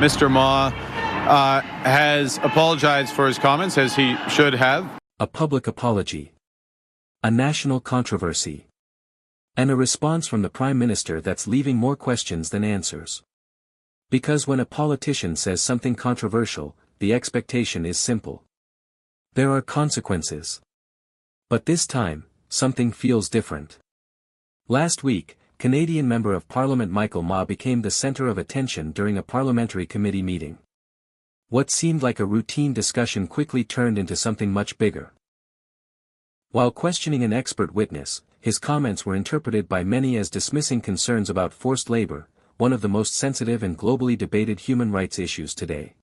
Mr. Ma has apologized for his comments, as he should have. A public apology. A national controversy. And a response from the Prime Minister that's leaving more questions than answers. Because when a politician says something controversial, the expectation is simple. There are consequences. But this time, something feels different. Last week, Canadian Member of Parliament Michael Ma became the center of attention during a parliamentary committee meeting. What seemed like a routine discussion quickly turned into something much bigger. While questioning an expert witness, his comments were interpreted by many as dismissing concerns about forced labor, one of the most sensitive and globally debated human rights issues today.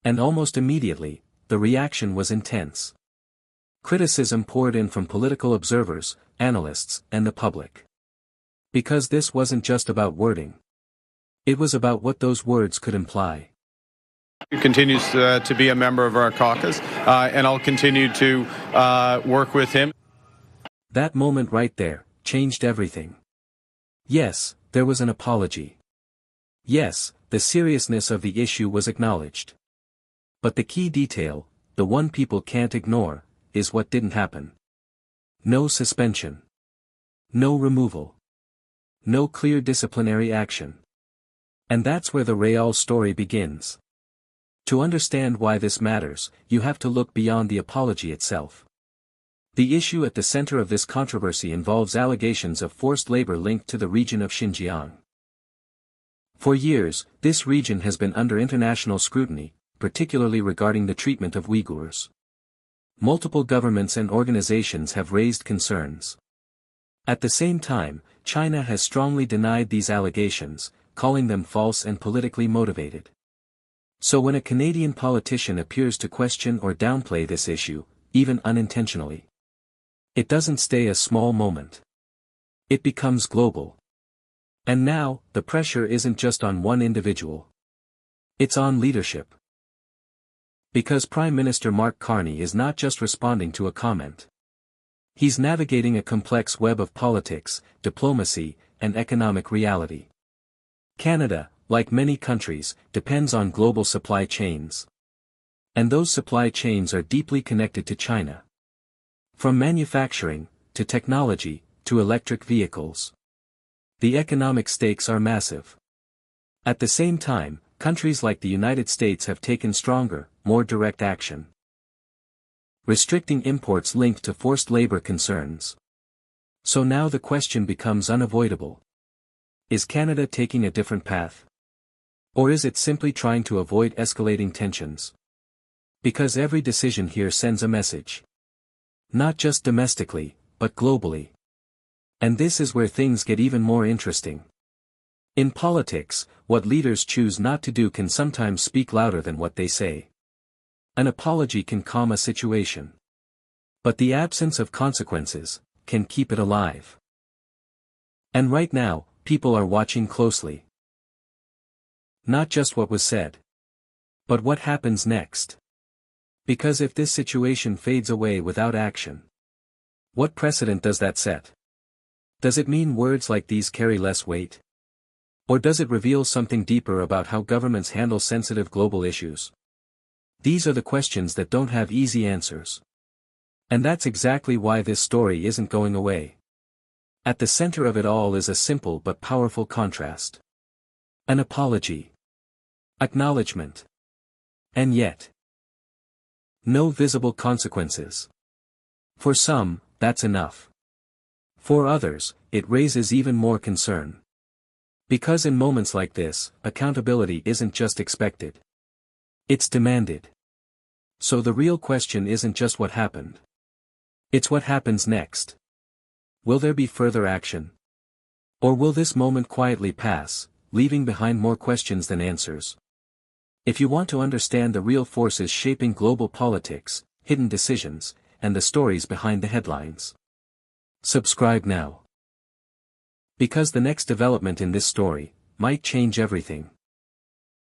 And almost immediately, the reaction was intense. Criticism poured in from political observers, analysts, and the public. Because this wasn't just about wording. It was about what those words could imply. He continues to be a member of our caucus, and I'll continue to work with him. That moment right there changed everything. Yes, there was an apology. Yes, the seriousness of the issue was acknowledged. But the key detail, the one people can't ignore, is what didn't happen. No suspension. No removal. No clear disciplinary action. And that's where the real story begins. To understand why this matters, you have to look beyond the apology itself. The issue at the center of this controversy involves allegations of forced labor linked to the region of Xinjiang. For years, this region has been under international scrutiny, particularly regarding the treatment of Uyghurs. Multiple governments and organizations have raised concerns. At the same time, China has strongly denied these allegations, calling them false and politically motivated. So when a Canadian politician appears to question or downplay this issue, even unintentionally, it doesn't stay a small moment. It becomes global. And now, the pressure isn't just on one individual. It's on leadership. Because Prime Minister Mark Carney is not just responding to a comment. He's navigating a complex web of politics, diplomacy, and economic reality. Canada, like many countries, depends on global supply chains. And those supply chains are deeply connected to China. From manufacturing, to technology, to electric vehicles. The economic stakes are massive. At the same time, countries like the United States have taken stronger, more direct action. Restricting imports linked to forced labor concerns. So now the question becomes unavoidable. Is Canada taking a different path? Or is it simply trying to avoid escalating tensions? Because every decision here sends a message. Not just domestically, but globally. And this is where things get even more interesting. In politics, what leaders choose not to do can sometimes speak louder than what they say. An apology can calm a situation. But the absence of consequences can keep it alive. And right now, people are watching closely. Not just what was said, but what happens next. Because if this situation fades away without action, what precedent does that set? Does it mean words like these carry less weight? Or does it reveal something deeper about how governments handle sensitive global issues? These are the questions that don't have easy answers. And that's exactly why this story isn't going away. At the center of it all is a simple but powerful contrast. An apology. Acknowledgement. And yet, no visible consequences. For some, that's enough. For others, it raises even more concern. Because in moments like this, accountability isn't just expected. It's demanded. So the real question isn't just what happened. It's what happens next. Will there be further action? Or will this moment quietly pass, leaving behind more questions than answers? If you want to understand the real forces shaping global politics, hidden decisions, and the stories behind the headlines, subscribe now. Because the next development in this story might change everything.